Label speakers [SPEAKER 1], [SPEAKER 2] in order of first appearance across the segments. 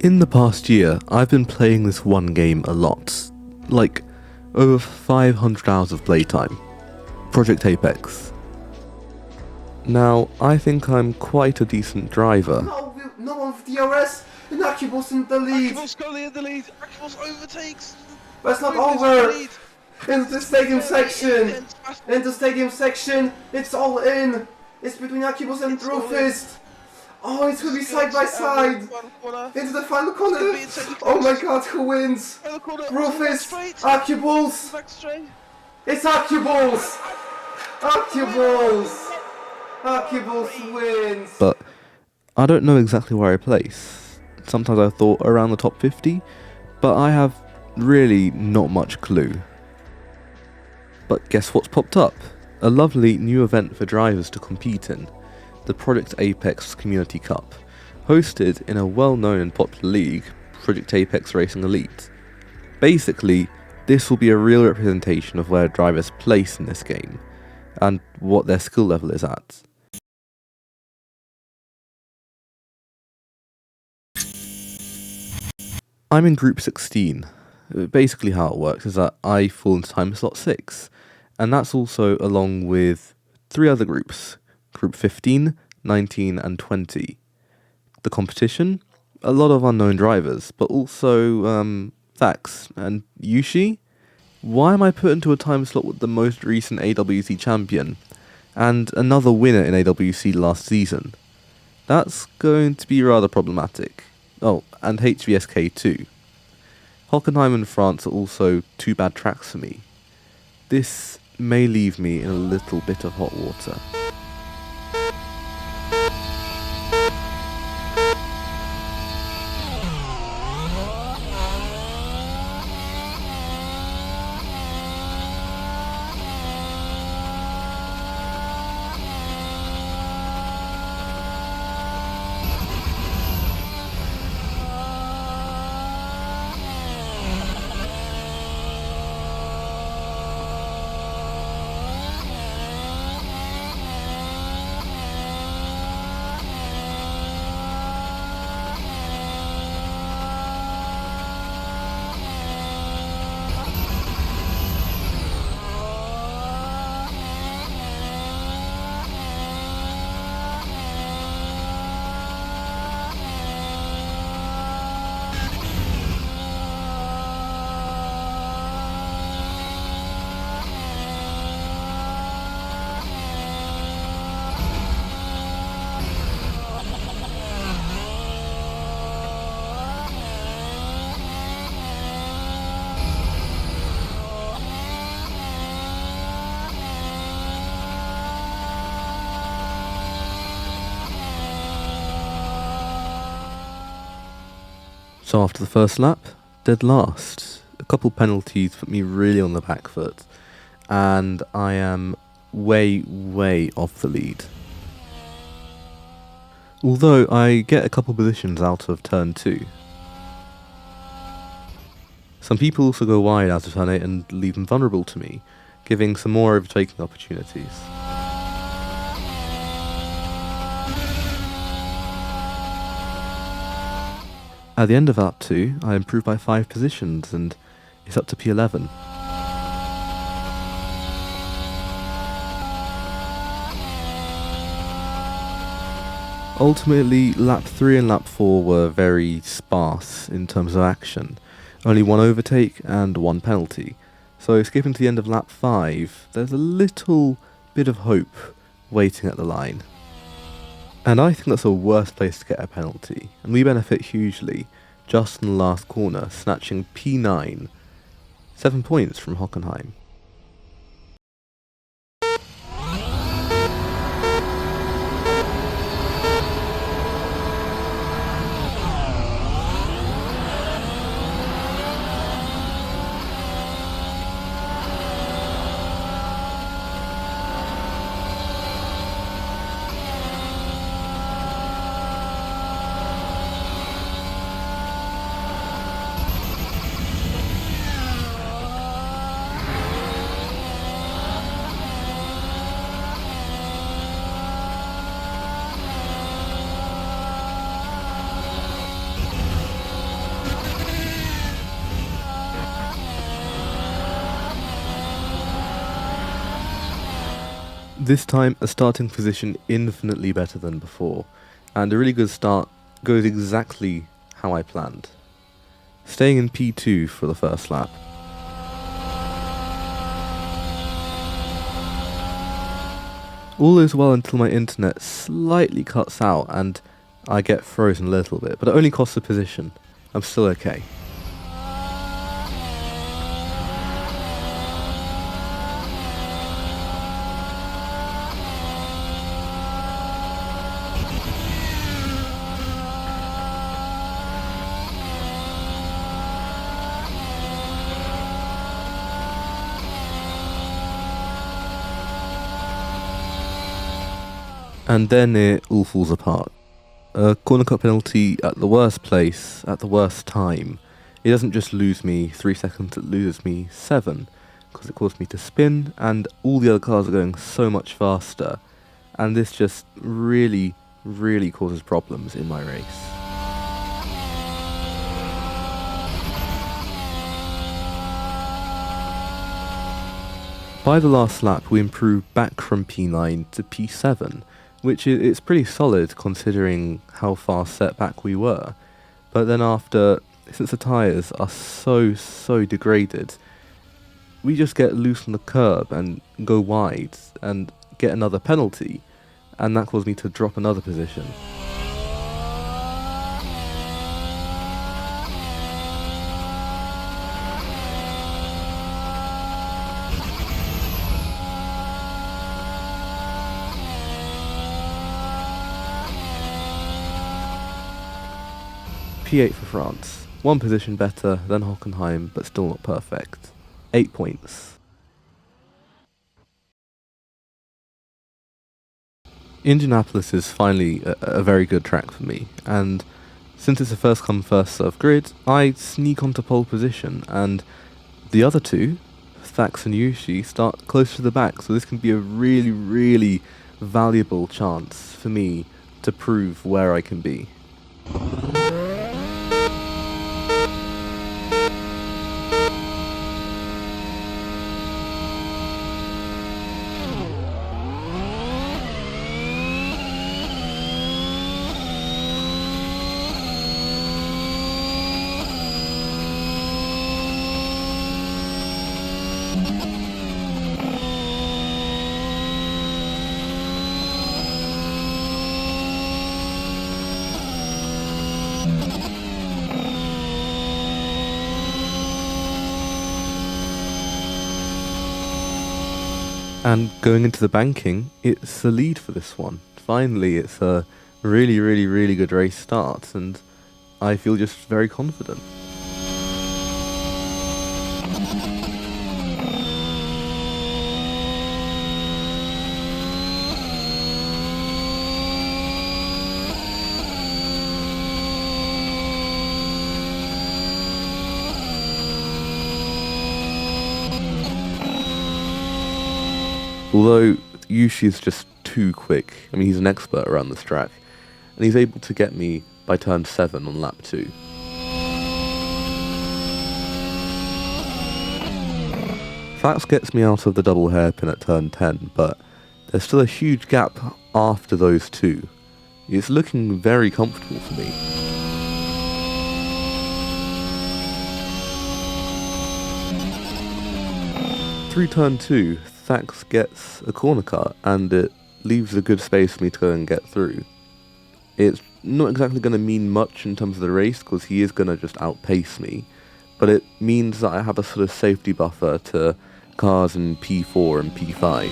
[SPEAKER 1] In the past year, I've been playing this one game a lot, like over 500 hours of playtime, Project Apex. Now, I think I'm quite a decent driver.
[SPEAKER 2] No one with DRS, and Akibos in the lead.
[SPEAKER 3] Akibos currently in the lead. Akibos overtakes.
[SPEAKER 2] But it's not over. In the stadium section. In the stadium section, it's all in. It's between Akibos and Rufus. Oh, it's gonna be side by side. Into the final corner. Oh my god, who wins? Rufus, Akibos. It's Akibos. Akibos wins.
[SPEAKER 1] But I don't know exactly where I place. Sometimes I thought around the top 50, but I have really not much clue. But guess what's popped up? A lovely new event for drivers to compete in, the Project Apex Community Cup, hosted in a well-known and popular league, Project Apex Racing Elite. Basically, this will be a real representation of where drivers place in this game, and what their skill level is at. I'm in Group 16. Basically how it works is that I fall into time slot 6, and that's also along with 3 other groups, Group 15, 19 and 20. The competition? A lot of unknown drivers, but also, Thax and Yushi? Why am I put into a time slot with the most recent AWC champion, and another winner in AWC last season? That's going to be rather problematic. Oh, and HVSK too. Hockenheimring and France are also 2 bad tracks for me. This may leave me in a little bit of hot water. So after the first lap, dead last. A couple penalties put me really on the back foot, and I am way off the lead. Although I get a couple positions out of turn 2. Some people also go wide out of turn 8 and leave them vulnerable to me, giving some more overtaking opportunities. At the end of lap 2, I improved by 5 positions and it's up to P11. Ultimately, lap 3 and lap 4 were very sparse in terms of action. Only 1 overtake and 1 penalty. So skipping to the end of lap 5, there's a little bit of hope waiting at the line. And I think that's a worse place to get a penalty, and we benefit hugely, just in the last corner, snatching P9, 7 points from Hockenheim. This time, a starting position infinitely better than before, and a really good start goes exactly how I planned. Staying in P2 for the first lap. All is well until my internet slightly cuts out and I get frozen a little bit, but it only costs a position. I'm still okay. And then it all falls apart. A corner cut penalty at the worst place, at the worst time. It doesn't just lose me 3 seconds, it loses me 7, because it caused me to spin, and all the other cars are going so much faster, and this just really, really causes problems in my race. By the last lap, we improved back from P9 to P7, which it's pretty solid considering how far set back we were. But then since the tyres are so degraded, we just get loose on the curb and go wide and get another penalty, and that caused me to drop another position. P8 for France. 1 position better than Hockenheim, but still not perfect. 8 points. Indianapolis is finally a very good track for me, and since it's a first come first serve grid, I sneak onto pole position, and the other two, Thax and Yushi, start close to the back, so this can be a really, really valuable chance for me to prove where I can be. And going into the banking, it's the lead for this one. Finally, it's a really, really, really good race start, and I feel just very confident. Although Yushi is just too quick, I mean he's an expert around this track, and he's able to get me by turn 7 on lap 2. Thax gets me out of the double hairpin at turn 10, but there's still a huge gap after those two. It's looking very comfortable for me. Through turn 2, Thax gets a corner cut, and it leaves a good space for me to go and get through. It's not exactly going to mean much in terms of the race, because he is going to just outpace me, but it means that I have a sort of safety buffer to cars in P4 and P5.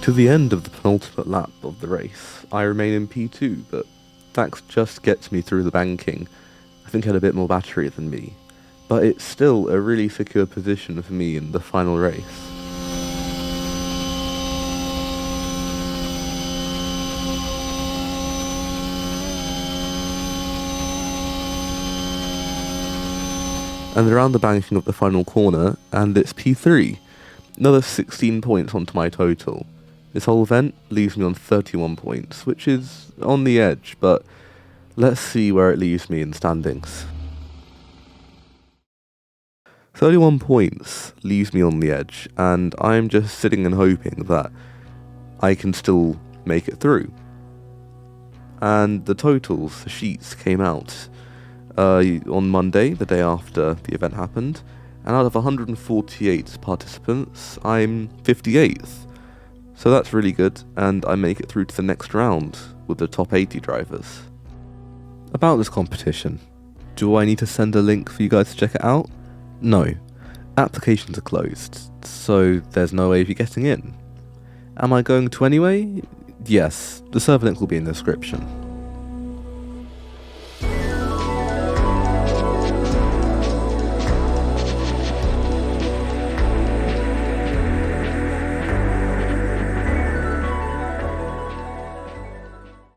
[SPEAKER 1] To the end of the penultimate lap of the race, I remain in P2, but Thax just gets me through the banking. I think he had a bit more battery than me, but it's still a really secure position for me in the final race. And around the banking of the final corner, and it's P3. Another 16 points onto my total. This whole event leaves me on 31 points, which is on the edge, but let's see where it leaves me in the standings. 31 points leaves me on the edge, and I'm just sitting and hoping that I can still make it through. And the totals, the sheets, came out on Monday, the day after the event happened, and out of 148 participants, I'm 58th. So that's really good, and I make it through to the next round with the top 80 drivers. About this competition, do I need to send a link for you guys to check it out? No. Applications are closed, so there's no way of you getting in. Am I going to anyway? Yes, the server link will be in the description.